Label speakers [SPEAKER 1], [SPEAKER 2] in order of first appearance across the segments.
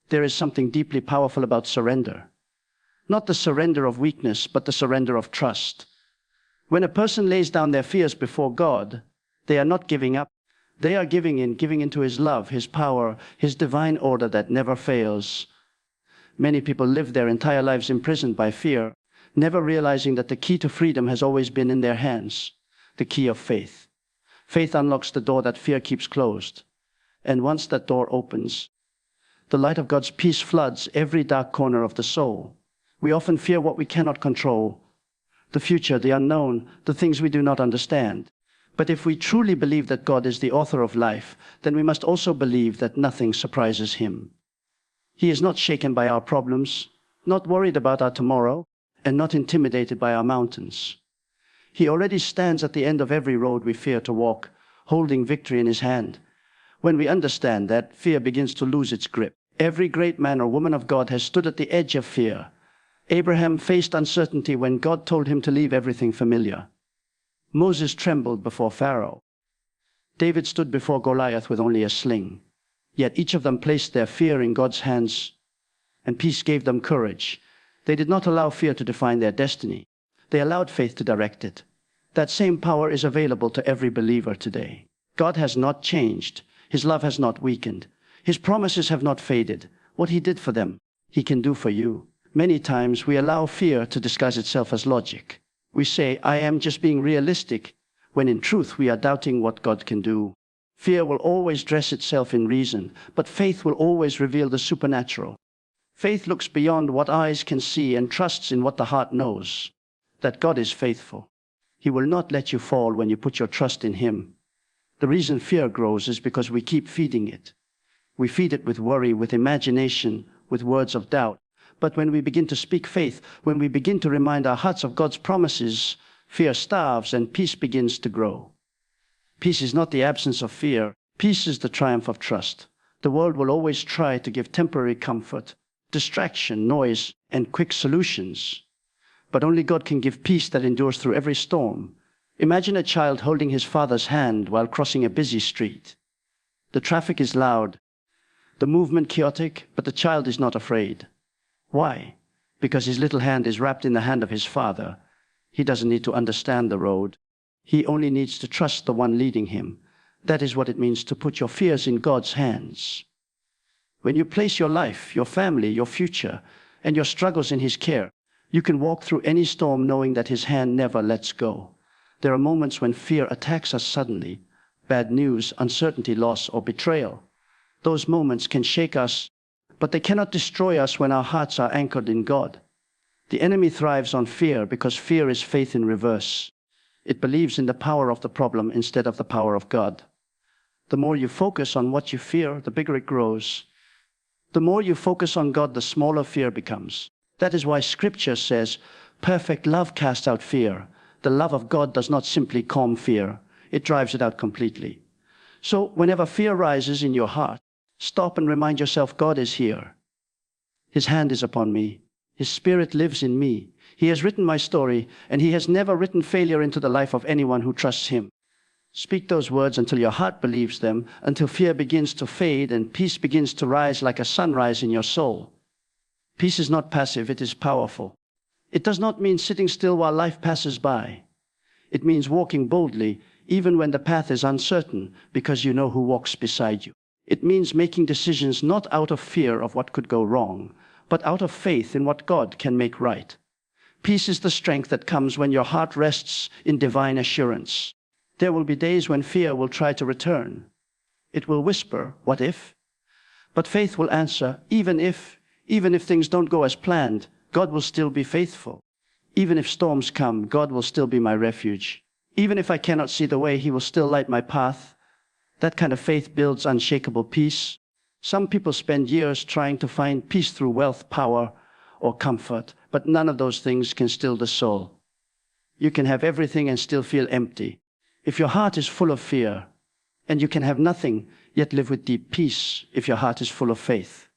[SPEAKER 1] There is something deeply powerful about surrender. Not the surrender of weakness, but the surrender of trust. When a person lays down their fears before God, they are not giving up. They are giving into His love, His power, His divine order that never fails. Many people live their entire lives imprisoned by fear, never realizing that the key to freedom has always been in their hands, the key of faith. Faith unlocks the door that fear keeps closed. And once that door opens, the light of God's peace floods every dark corner of the soul. We often fear what we cannot control, the future, the unknown, the things we do not understand. But if we truly believe that God is the author of life, then we must also believe that nothing surprises Him. He is not shaken by our problems, not worried about our tomorrow, and not intimidated by our mountains. He already stands at the end of every road we fear to walk, holding victory in His hand. When we understand that, fear begins to lose its grip. Every great man or woman of God has stood at the edge of fear. Abraham faced uncertainty when God told him to leave everything familiar. Moses trembled before Pharaoh. David stood before Goliath with only a sling. Yet each of them placed their fear in God's hands, and peace gave them courage. They did not allow fear to define their destiny. They allowed faith to direct it. That same power is available to every believer today. God has not changed. His love has not weakened. His promises have not faded. What He did for them, He can do for you. Many times we allow fear to disguise itself as logic. We say, I am just being realistic, when in truth we are doubting what God can do. Fear will always dress itself in reason, but faith will always reveal the supernatural. Faith looks beyond what eyes can see and trusts in what the heart knows, that God is faithful. He will not let you fall when you put your trust in Him. The reason fear grows is because we keep feeding it. We feed it with worry, with imagination, with words of doubt. But when we begin to speak faith, when we begin to remind our hearts of God's promises, fear starves and peace begins to grow. Peace is not the absence of fear. Peace is the triumph of trust. The world will always try to give temporary comfort, distraction, noise, and quick solutions. But only God can give peace that endures through every storm. Imagine a child holding his father's hand while crossing a busy street. The traffic is loud, the movement chaotic, but the child is not afraid. Why? Because his little hand is wrapped in the hand of his father. He doesn't need to understand the road. He only needs to trust the one leading him. That is what it means to put your fears in God's hands. When you place your life, your family, your future, and your struggles in His care, you can walk through any storm knowing that His hand never lets go. There are moments when fear attacks us suddenly. Bad news, uncertainty, loss, or betrayal. Those moments can shake us, but they cannot destroy us when our hearts are anchored in God. The enemy thrives on fear because fear is faith in reverse. It believes in the power of the problem instead of the power of God. The more you focus on what you fear, the bigger it grows. The more you focus on God, the smaller fear becomes. That is why Scripture says, perfect love casts out fear. The love of God does not simply calm fear. It drives it out completely. So whenever fear rises in your heart, stop and remind yourself God is here. His hand is upon me. His Spirit lives in me. He has written my story, and He has never written failure into the life of anyone who trusts Him. Speak those words until your heart believes them, until fear begins to fade and peace begins to rise like a sunrise in your soul. Peace is not passive, it is powerful. It does not mean sitting still while life passes by. It means walking boldly, even when the path is uncertain, because you know who walks beside you. It means making decisions not out of fear of what could go wrong, but out of faith in what God can make right. Peace is the strength that comes when your heart rests in divine assurance. There will be days when fear will try to return. It will whisper, "What if?" But faith will answer, even if things don't go as planned, God will still be faithful. Even if storms come, God will still be my refuge. Even if I cannot see the way, He will still light my path. That kind of faith builds unshakable peace. Some people spend years trying to find peace through wealth, power, or comfort, but none of those things can still the soul. You can have everything and still feel empty. If your heart is full of fear, and you can have nothing, yet live with deep peace if your heart is full of faith.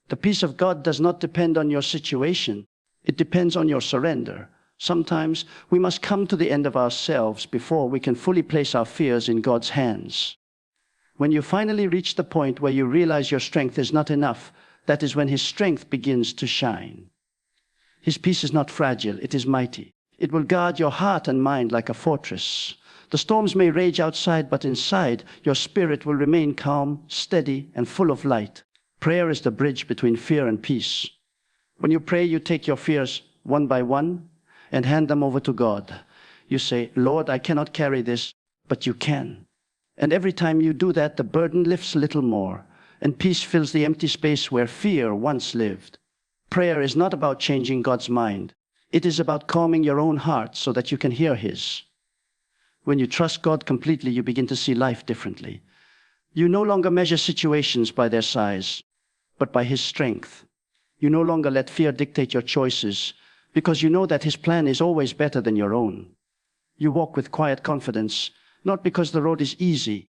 [SPEAKER 1] The peace of God does not depend on your situation. It depends on your surrender. Sometimes we must come to the end of ourselves before we can fully place our fears in God's hands. When you finally reach the point where you realize your strength is not enough, That is when his strength begins to shine. His peace is not fragile, it is mighty. It will guard your heart and mind like a fortress. The storms may rage outside, but inside, your spirit will remain calm, steady, and full of light. Prayer is the bridge between fear and peace. When you pray, you take your fears one by one and hand them over to God. You say, Lord, I cannot carry this, but you can. And every time you do that, the burden lifts a little more, and peace fills the empty space where fear once lived. Prayer is not about changing God's mind. It is about calming your own heart so that you can hear His. When you trust God completely, you begin to see life differently. You no longer measure situations by their size, but by His strength. You no longer let fear dictate your choices, because you know that His plan is always better than your own. You walk with quiet confidence, not because the road is easy,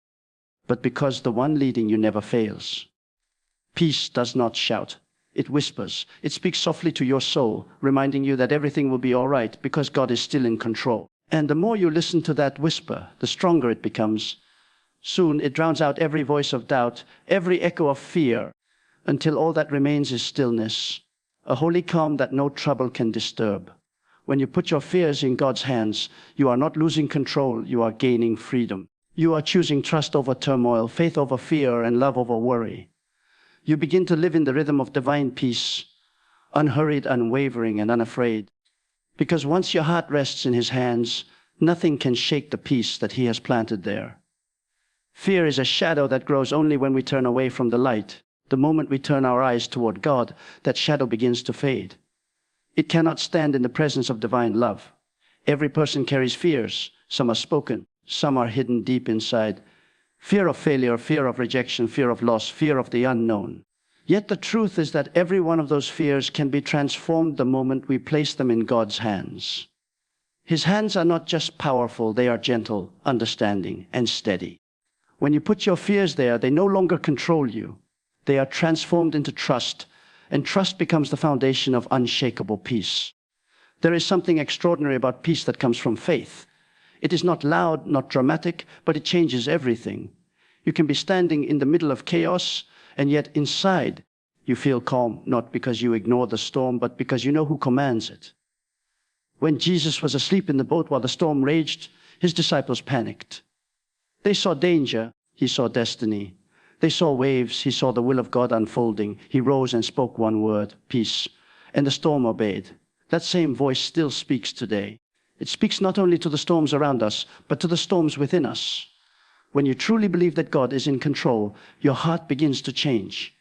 [SPEAKER 1] but because the one leading you never fails. Peace does not shout. It whispers. It speaks softly to your soul, reminding you that everything will be all right because God is still in control. And the more you listen to that whisper, the stronger it becomes. Soon it drowns out every voice of doubt, every echo of fear, until all that remains is stillness, a holy calm that no trouble can disturb. When you put your fears in God's hands, you are not losing control, you are gaining freedom. You are choosing trust over turmoil, faith over fear, and love over worry. You begin to live in the rhythm of divine peace, unhurried, unwavering, and unafraid. Because once your heart rests in His hands, nothing can shake the peace that He has planted there. Fear is a shadow that grows only when we turn away from the light. The moment we turn our eyes toward God, that shadow begins to fade. It cannot stand in the presence of divine love. Every person carries fears. Some are spoken, some are hidden deep inside. Fear of failure, fear of rejection, fear of loss, fear of the unknown. Yet the truth is that every one of those fears can be transformed the moment we place them in God's hands. His hands are not just powerful, they are gentle, understanding, and steady. When you put your fears there, they no longer control you. They are transformed into trust, and trust becomes the foundation of unshakable peace. There is something extraordinary about peace that comes from faith. It is not loud, not dramatic, but it changes everything. You can be standing in the middle of chaos, and yet inside you feel calm, not because you ignore the storm, but because you know who commands it. When Jesus was asleep in the boat while the storm raged, His disciples panicked. They saw danger, He saw destiny. They saw waves, He saw the will of God unfolding. He rose and spoke one word, peace, and the storm obeyed. That same voice still speaks today. It speaks not only to the storms around us, but to the storms within us. When you truly believe that God is in control, your heart begins to change.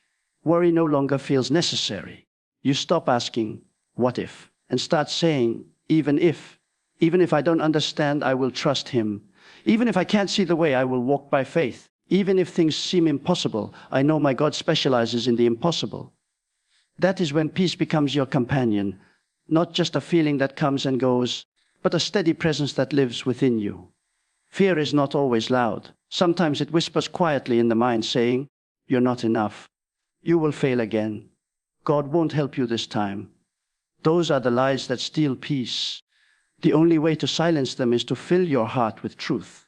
[SPEAKER 1] Worry no longer feels necessary. You stop asking, what if? And start saying, even if. Even if I don't understand, I will trust Him. Even if I can't see the way, I will walk by faith. Even if things seem impossible, I know my God specializes in the impossible. That is when peace becomes your companion, not just a feeling that comes and goes, but a steady presence that lives within you. Fear is not always loud. Sometimes it whispers quietly in the mind, saying, you're not enough. You will fail again. God won't help you this time. Those are the lies that steal peace. The only way to silence them is to fill your heart with truth.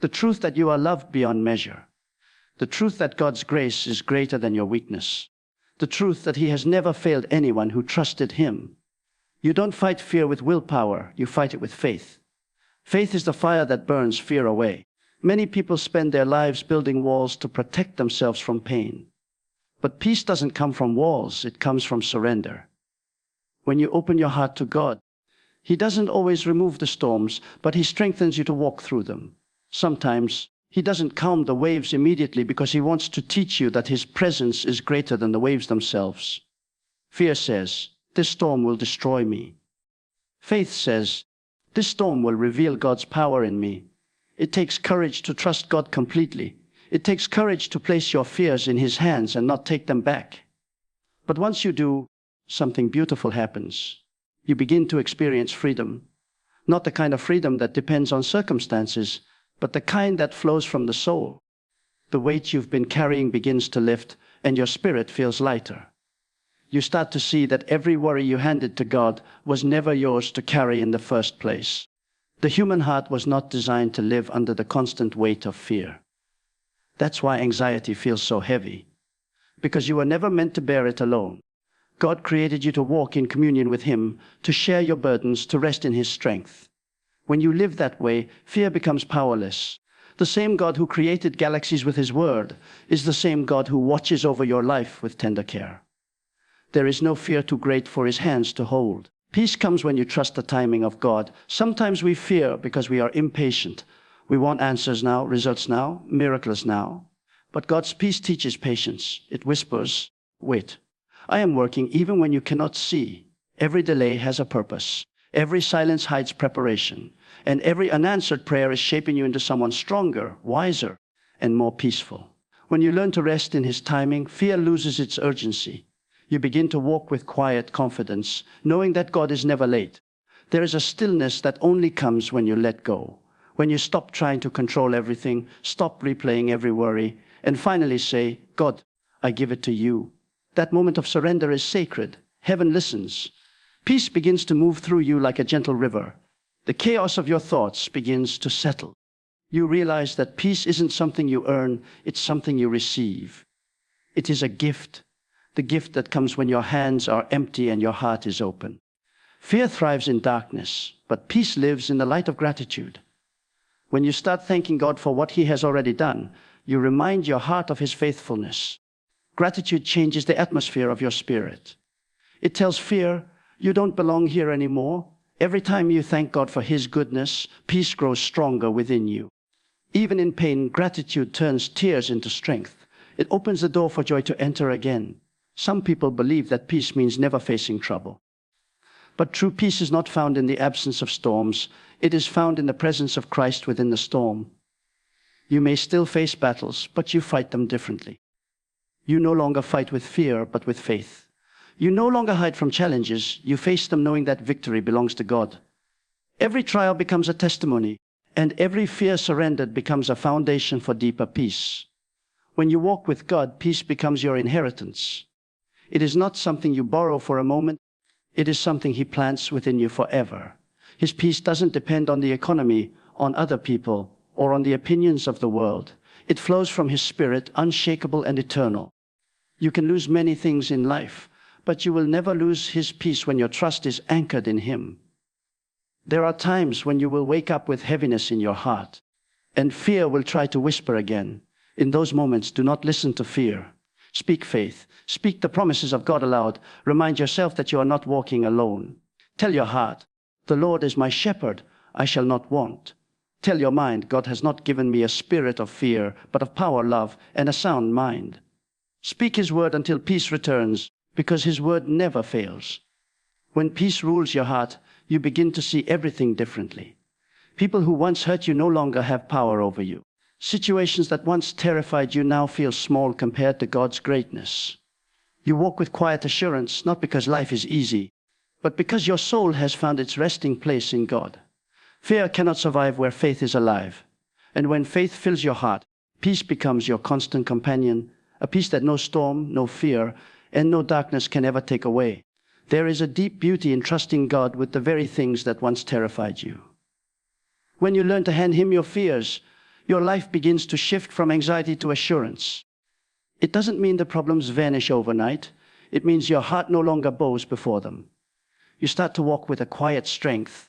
[SPEAKER 1] The truth that you are loved beyond measure. The truth that God's grace is greater than your weakness. The truth that He has never failed anyone who trusted Him. You don't fight fear with willpower, you fight it with faith. Faith is the fire that burns fear away. Many people spend their lives building walls to protect themselves from pain. But peace doesn't come from walls, it comes from surrender. When you open your heart to God, He doesn't always remove the storms, but He strengthens you to walk through them. Sometimes He doesn't calm the waves immediately because He wants to teach you that His presence is greater than the waves themselves. Fear says, this storm will destroy me. Faith says, this storm will reveal God's power in me. It takes courage to trust God completely. It takes courage to place your fears in His hands and not take them back. But once you do, something beautiful happens. You begin to experience freedom. Not the kind of freedom that depends on circumstances, but the kind that flows from the soul. The weight you've been carrying begins to lift, and your spirit feels lighter. You start to see that every worry you handed to God was never yours to carry in the first place. The human heart was not designed to live under the constant weight of fear. That's why anxiety feels so heavy. because you were never meant to bear it alone. God created you to walk in communion with Him, to share your burdens, to rest in His strength. When you live that way, fear becomes powerless. The same God who created galaxies with His word is the same God who watches over your life with tender care. There is no fear too great for His hands to hold. Peace comes when you trust the timing of God. Sometimes we fear because we are impatient. We want answers now, results now, miracles now. But God's peace teaches patience. It whispers, wait. I am working even when you cannot see. Every delay has a purpose. Every silence hides preparation. And every unanswered prayer is shaping you into someone stronger, wiser, and more peaceful. When you learn to rest in His timing, fear loses its urgency. You begin to walk with quiet confidence, knowing that God is never late. There is a stillness that only comes when you let go. When you stop trying to control everything, stop replaying every worry, and finally say, God, I give it to you. That moment of surrender is sacred. Heaven listens. Peace begins to move through you like a gentle river. The chaos of your thoughts begins to settle. You realize that peace isn't something you earn, it's something you receive. It is a gift, the gift that comes when your hands are empty and your heart is open. Fear thrives in darkness, but peace lives in the light of gratitude. When you start thanking God for what He has already done, you remind your heart of His faithfulness. Gratitude changes the atmosphere of your spirit. It tells fear, you don't belong here anymore. Every time you thank God for His goodness, peace grows stronger within you. Even in pain, gratitude turns tears into strength. It opens the door for joy to enter again. Some people believe that peace means never facing trouble. But true peace is not found in the absence of storms. It is found in the presence of Christ within the storm. You may still face battles, but you fight them differently. You no longer fight with fear, but with faith. You no longer hide from challenges. You face them knowing that victory belongs to God. Every trial becomes a testimony, and every fear surrendered becomes a foundation for deeper peace. When you walk with God, peace becomes your inheritance. It is not something you borrow for a moment. It is something He plants within you forever. His peace doesn't depend on the economy, on other people, or on the opinions of the world. It flows from His Spirit, unshakable and eternal. You can lose many things in life, but you will never lose His peace when your trust is anchored in Him. There are times when you will wake up with heaviness in your heart, and fear will try to whisper again. In those moments, do not listen to fear. Speak faith. Speak the promises of God aloud. Remind yourself that you are not walking alone. Tell your heart, the Lord is my shepherd, I shall not want. Tell your mind, God has not given me a spirit of fear, but of power, love, and a sound mind. Speak His word until peace returns, because His word never fails. When peace rules your heart, you begin to see everything differently. People who once hurt you no longer have power over you. Situations that once terrified you now feel small compared to God's greatness. You walk with quiet assurance, not because life is easy, but because your soul has found its resting place in God. Fear cannot survive where faith is alive. And when faith fills your heart, peace becomes your constant companion, a peace that no storm, no fear, and no darkness can ever take away. There is a deep beauty in trusting God with the very things that once terrified you. When you learn to hand Him your fears, your life begins to shift from anxiety to assurance. It doesn't mean the problems vanish overnight. It means your heart no longer bows before them. You start to walk with a quiet strength,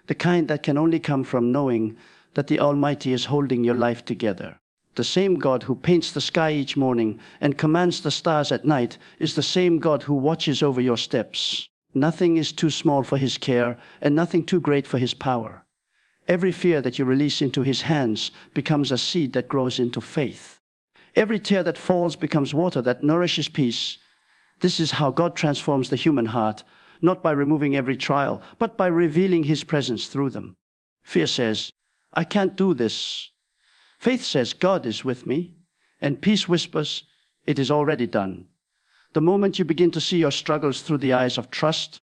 [SPEAKER 1] the kind that can only come from knowing that the Almighty is holding your life together. The same God who paints the sky each morning and commands the stars at night is the same God who watches over your steps. Nothing is too small for His care, and nothing too great for His power. Every fear that you release into His hands becomes a seed that grows into faith. Every tear that falls becomes water that nourishes peace. This is how God transforms the human heart, not by removing every trial, but by revealing His presence through them. Fear says, I can't do this. Faith says, God is with me. And peace whispers, it is already done. The moment you begin to see your struggles through the eyes of trust,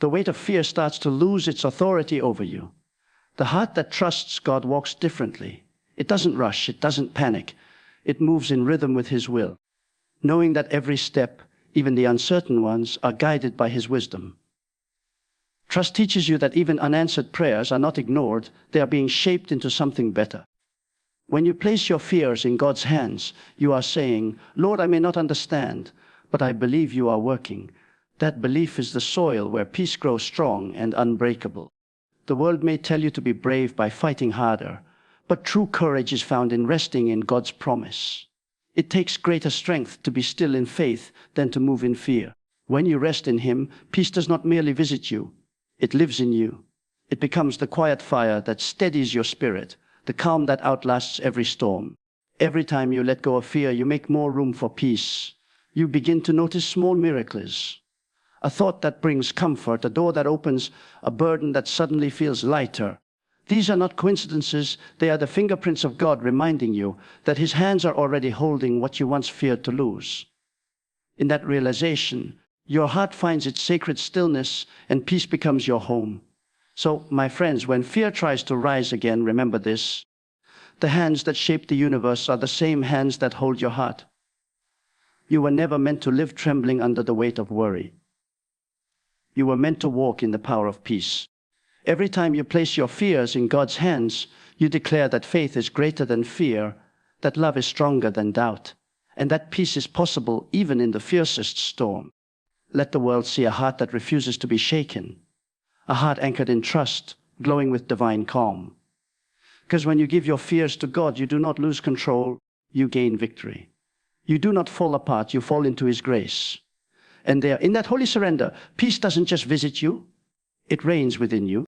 [SPEAKER 1] the weight of fear starts to lose its authority over you. The heart that trusts God walks differently. It doesn't rush, it doesn't panic. It moves in rhythm with His will, knowing that every step, even the uncertain ones, are guided by His wisdom. Trust teaches you that even unanswered prayers are not ignored, they are being shaped into something better. When you place your fears in God's hands, you are saying, Lord, I may not understand, but I believe you are working. That belief is the soil where peace grows strong and unbreakable. The world may tell you to be brave by fighting harder, but true courage is found in resting in God's promise. It takes greater strength to be still in faith than to move in fear. When you rest in Him, peace does not merely visit you, it lives in you. It becomes the quiet fire that steadies your spirit, the calm that outlasts every storm. Every time you let go of fear, you make more room for peace. You begin to notice small miracles. A thought that brings comfort, a door that opens, a burden that suddenly feels lighter. These are not coincidences, they are the fingerprints of God reminding you that His hands are already holding what you once feared to lose. In that realization, your heart finds its sacred stillness and peace becomes your home. So, my friends, when fear tries to rise again, remember this. The hands that shape the universe are the same hands that hold your heart. You were never meant to live trembling under the weight of worry. You were meant to walk in the power of peace. Every time you place your fears in God's hands, you declare that faith is greater than fear, that love is stronger than doubt, and that peace is possible even in the fiercest storm. Let the world see a heart that refuses to be shaken, a heart anchored in trust, glowing with divine calm. Because when you give your fears to God, you do not lose control, you gain victory. You do not fall apart, you fall into His grace. And there, in that holy surrender, peace doesn't just visit you, it reigns within you.